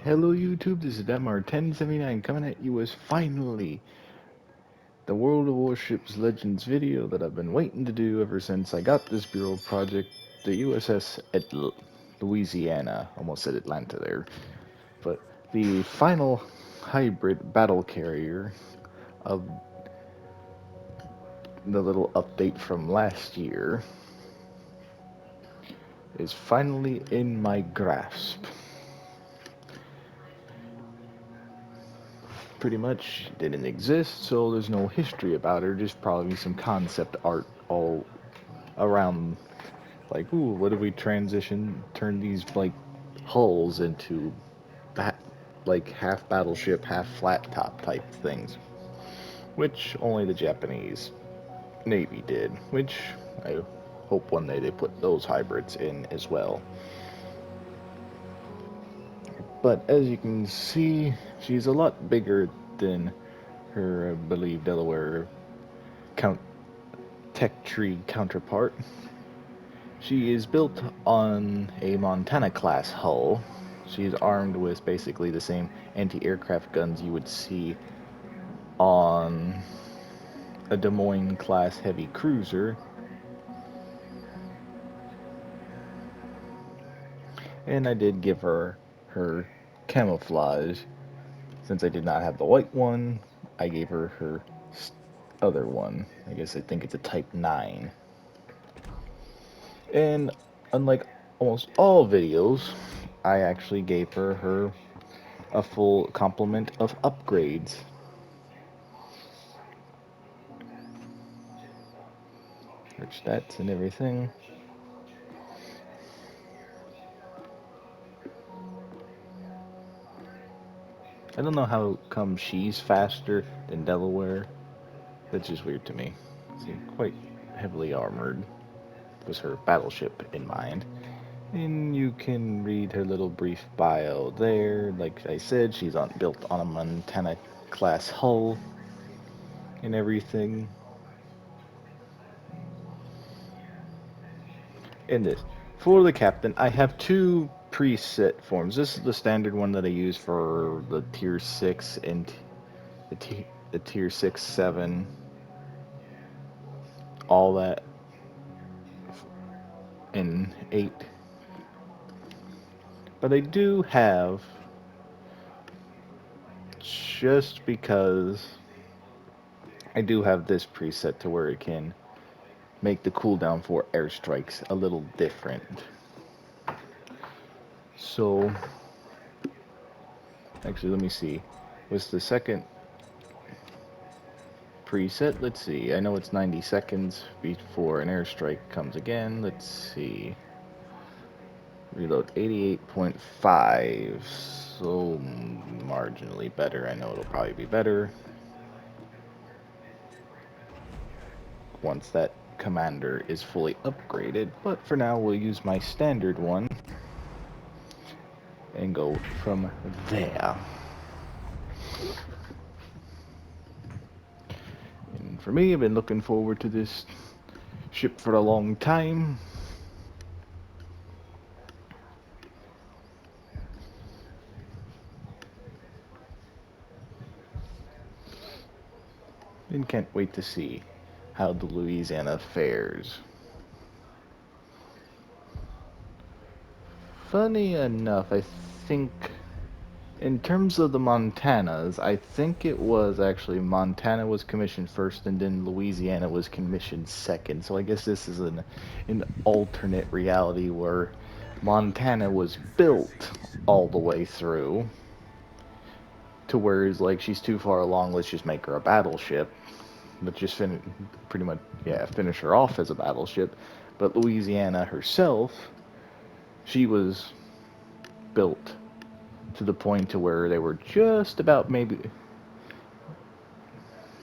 Hello YouTube, this is Detmar1079 coming at you with finally the World of Warships Legends video that I've been waiting to do ever since I got this Bureau project, the USS Louisiana. Almost said Atlanta there. But the final hybrid battle carrier of the little update from last year is finally in my grasp. Pretty much didn't exist, so there's no history about her, just probably some concept art all around, like, ooh, what if we turn these, like, hulls into, like, half battleship, half flat top type things, which only the Japanese Navy did, which I hope one day they put those hybrids in as well. But as you can see, she's a lot bigger than her, I believe, Delaware count tech tree counterpart. She is built on a Montana class hull. She is armed with basically the same anti-aircraft guns you would see on a Des Moines class heavy cruiser. And I did give her camouflage. Since I did not have the white one, I gave her her other one. I think it's a Type 9. And unlike almost all videos, I actually gave her a full complement of upgrades. Her stats and everything. I don't know how come she's faster than Delaware. That's just weird to me. She's quite heavily armored with her battleship in mind. And you can read her little brief bio there. Like I said, she's built on a Montana class hull and everything. In this, for the captain, I have two preset forms. This is the standard one that I use for the tier 6 and the tier 6, 7, all that in 8. But I do have, just because I do have this preset to where it can make the cooldown for airstrikes a little different. So, actually, let me see. What's the second preset? Let's see. I know it's 90 seconds before an airstrike comes again. Let's see. Reload 88.5. So, marginally better. I know it'll probably be better once that commander is fully upgraded. But for now, we'll use my standard one and go from there. And for me, I've been looking forward to this ship for a long time. And can't wait to see how the Louisiana fares. Funny enough, I think in terms of the Montanas, I think it was actually Montana was commissioned first and then Louisiana was commissioned second. So I guess this is an alternate reality where Montana was built all the way through to where it's like she's too far along, let's just make her a battleship. But just pretty much, yeah, finish her off as a battleship. But Louisiana herself, she was built to the point to where they were just about, maybe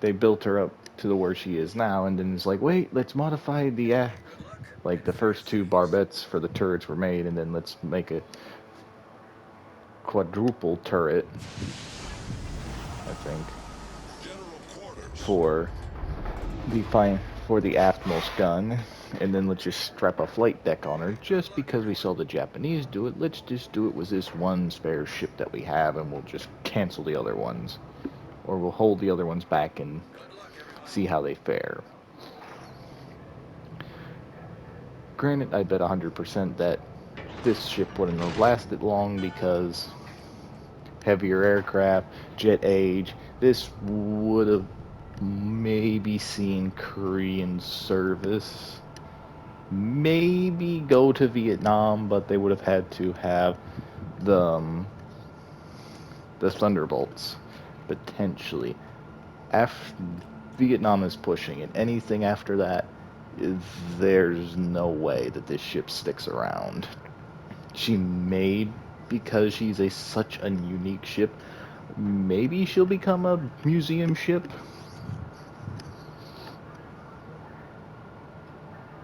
they built her up to the where she is now, and then it's like, wait, let's modify the like the first two barbettes for the turrets were made, and then let's make a quadruple turret, I think, for the for the aftmost gun. And then let's just strap a flight deck on her. Just because we saw the Japanese do it, let's just do it with this one spare ship that we have, and we'll just cancel the other ones. Or we'll hold the other ones back and see how they fare. Granted, I bet 100% that this ship wouldn't have lasted long because heavier aircraft, jet age, this would have maybe seen Korean service, maybe go to Vietnam, but they would have had to have the um, the Thunderbolts potentially. After Vietnam is pushing, and anything after that, there's no way that this ship sticks around. She may, because she's such a unique ship, maybe she'll become a museum ship.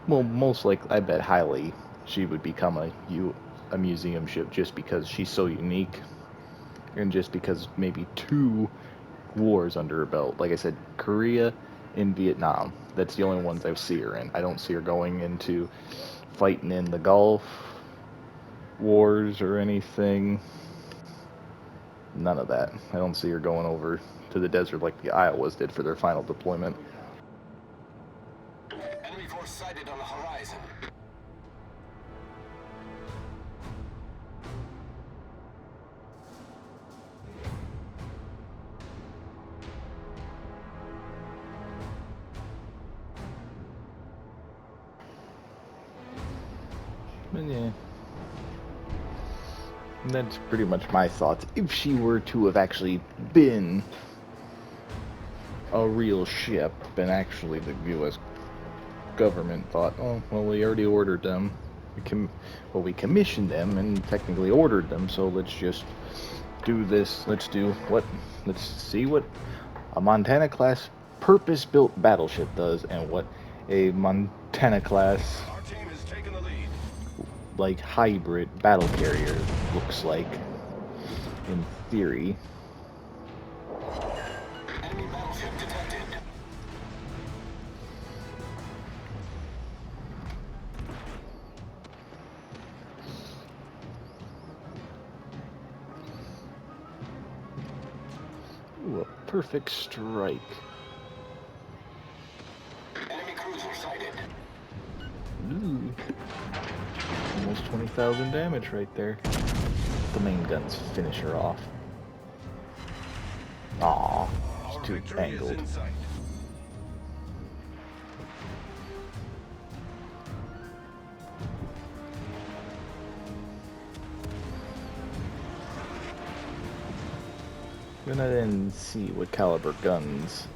Well, most likely, I bet highly she would become a museum ship just because she's so unique, and just because maybe two wars under her belt. Like I said, Korea and Vietnam. That's the only ones I see her in. I don't see her going into fighting in the Gulf wars or anything. None of that. I don't see her going over to the desert like the Iowas did for their final deployment. Enemy force sighted on the horizon. But yeah. And that's pretty much my thoughts. If she were to have actually been a real ship, and actually the U.S. government thought, oh, well, we already ordered them. We commissioned them and technically ordered them, so let's just do this. Let's see what a Montana class purpose-built battleship does, and what a Montana class like hybrid battle carrier looks like in theory. Enemy battleship detected. Ooh, a perfect strike. Enemy cruiser sighted. Ooh. Almost 20,000 damage right there. The main guns finish her off. Aw, it's too angled. Gonna then see what caliber guns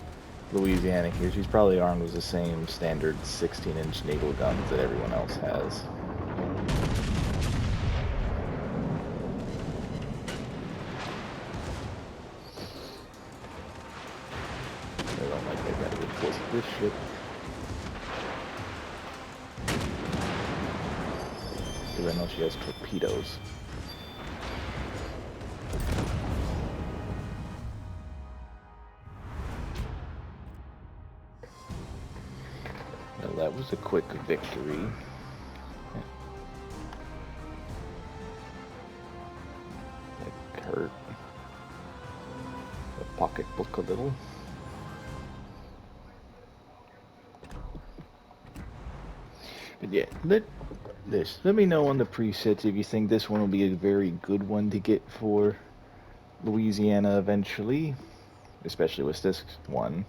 Louisiana here. She's probably armed with the same standard 16-inch naval guns that everyone else has. I don't like that better because this ship. Because I know she has torpedoes. Well, that was a quick victory. It hurt the pocketbook a little. But yeah, let me know on the presets if you think this one will be a very good one to get for Louisiana eventually, especially with this one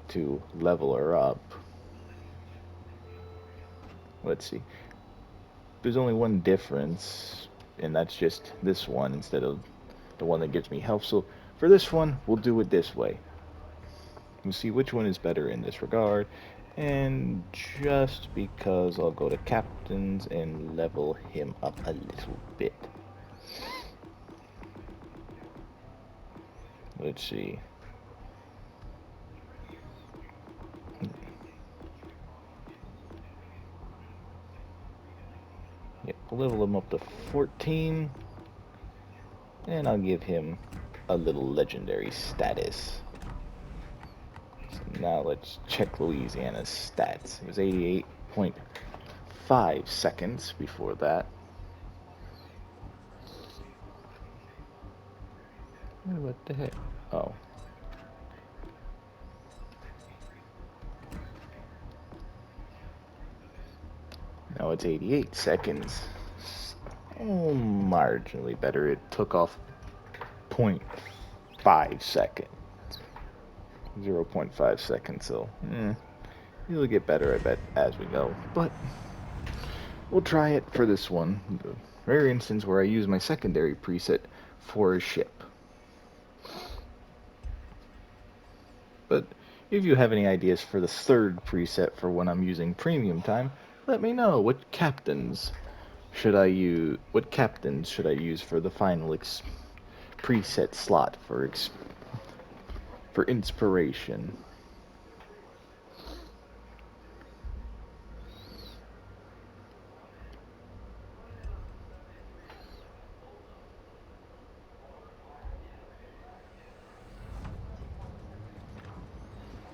to level her up. Let's see. There's only one difference, and that's just this one instead of the one that gives me health. So for this one, we'll do it this way. We'll see which one is better in this regard. And just because I'll go to captains and level him up a little bit. Let's see. Yep, level him up to 14. And I'll give him a little legendary status. So Now let's check Louisiana's stats. It was 88.5 seconds before that. What the heck? Oh. Now it's 88 seconds. Oh, marginally better. It took off 0.5 seconds. 0.5 seconds, so it'll get better, I bet, as we go. But we'll try it for this one. The rare instance where I use my secondary preset for a ship. But if you have any ideas for the third preset for when I'm using premium time, let me know. What captains should I use? What captains should I use for the final preset slot for inspiration?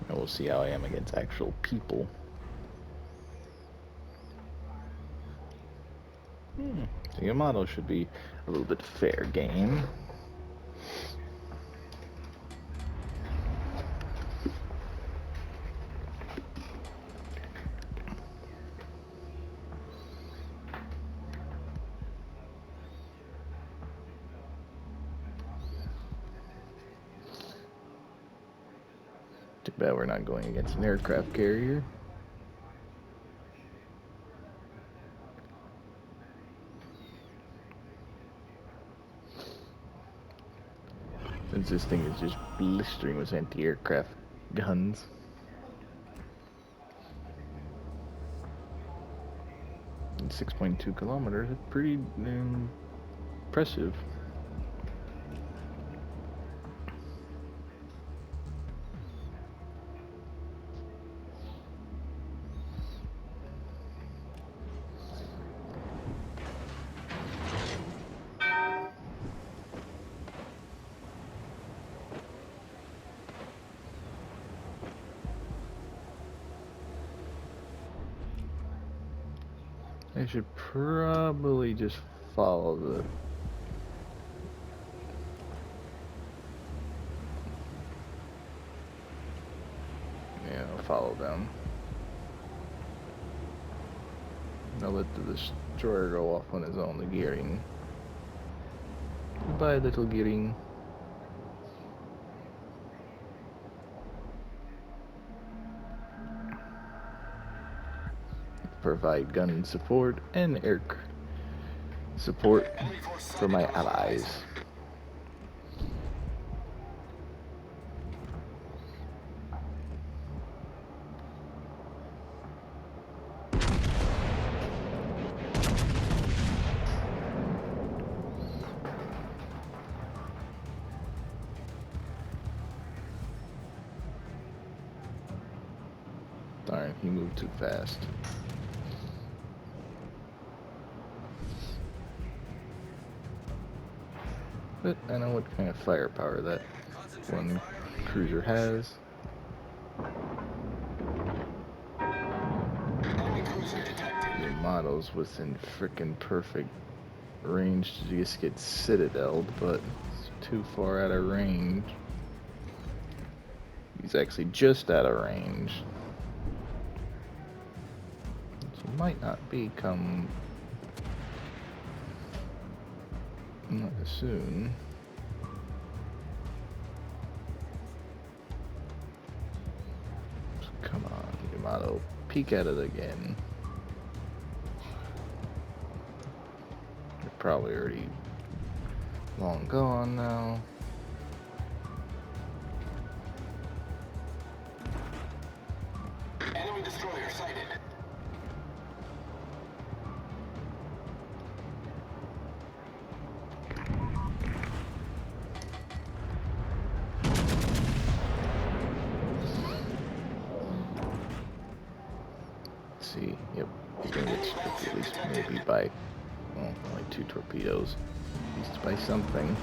And we'll see how I am against actual people. So Yamato should be a little bit fair game. Too bad we're not going against an aircraft carrier. Since this thing is just blistering with anti-aircraft guns. And 6.2 kilometers, that's pretty impressive. I should probably just follow the... Yeah, I'll follow them. I'll let the destroyer go off on his own, the gearing. Goodbye, little gearing. Provide gun support and air support for my allies. Darn, he moved too fast. But I know what kind of firepower that one cruiser has. The model's within frickin' perfect range to just get citadeled, but it's too far out of range. He's actually just out of range. So might not become not soon. So come on, Yamato, peek at it again. They're probably already long gone now. Enemy destroyer sighted. See, yep, he's gonna get stripped at least maybe by, well, only 2 torpedoes. At least by something.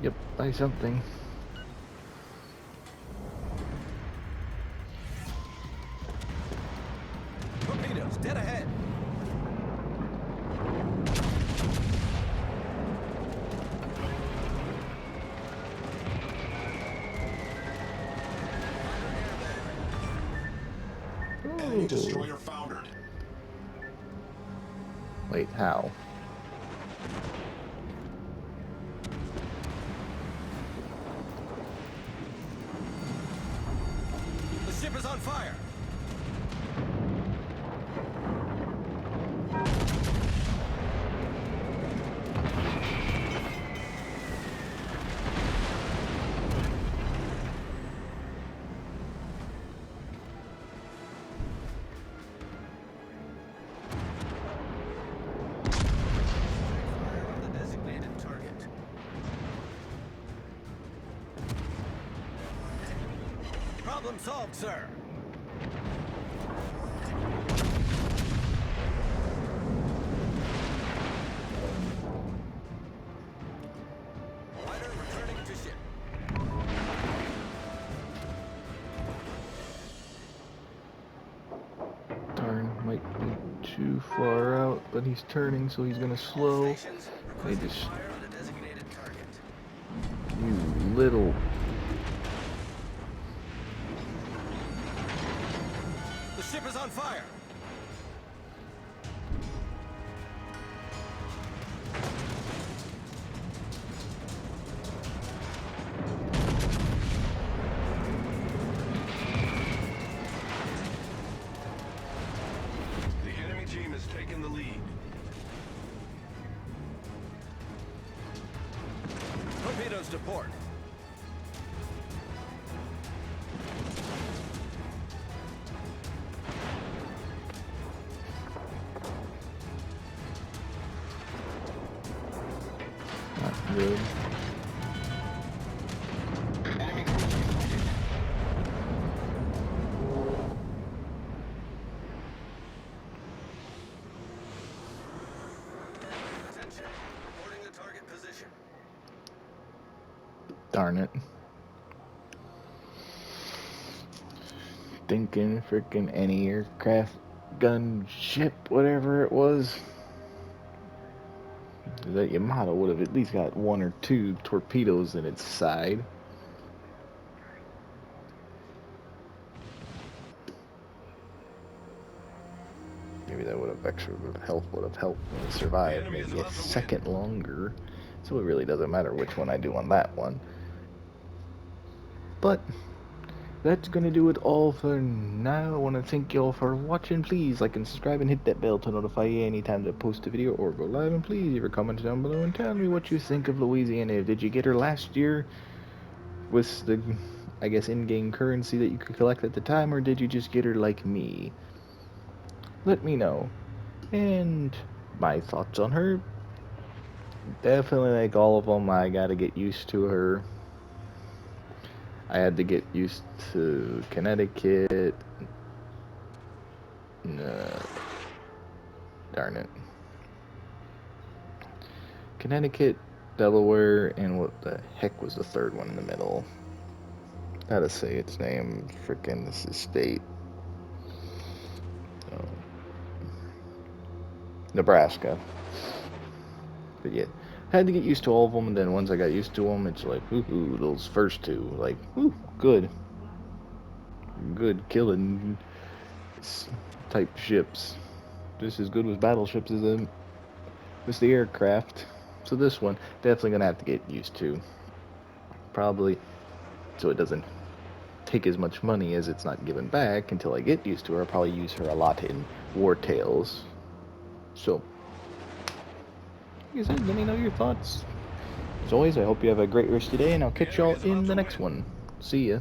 Yep, buy something. Torpedoes, dead ahead. Enemy Ooh. destroyer foundered. Wait, how? The ship is on fire. Fire on the designated target. Problem solved, sir. Fighter returning to ship. Darn, might be too far out, but he's turning, so he's gonna All slow. stations They requesting just, fire on the designated target. you little. The ship is on fire. The enemy team has taken the lead. Torpedoes to port. Not good. Enemy cruiser sighted. Attention. Reporting the target position. Darn it. Thinking frickin' any aircraft, gun, ship, whatever it was. That Yamato would have at least got one or two torpedoes in its side. Maybe that would have extra health would have helped me survive enemy is maybe a about to win. second longer. So it really doesn't matter which one I do on that one. But that's gonna do it all for now. I want to thank you all for watching. Please like and subscribe and hit that bell to notify you anytime I post a video or go live. And please leave a comment down below and tell me what you think of Louisiana. Did you get her last year with the, I guess, in-game currency that you could collect at the time, or did you just get her like me? Let me know. And my thoughts on her. Definitely like all of them. I gotta get used to her. I had to get used to Connecticut. Darn it. Connecticut, Delaware, and what the heck was the third one in the middle? Gotta say its name. Frickin' this is state. Oh. Nebraska. But yeah, had to get used to all of them, and then once I got used to them, it's like, ooh, those first two, like, ooh, good, killing type ships. Just as good with battleships as with the aircraft. So this one, definitely gonna have to get used to. Probably, so it doesn't take as much money as it's not given back until I get used to her. I'll probably use her a lot in War Tales. So, like I said, let me know your thoughts. As always, I hope you have a great rest of your day, and I'll The catch enemy y'all is in about the to next win. one. See ya.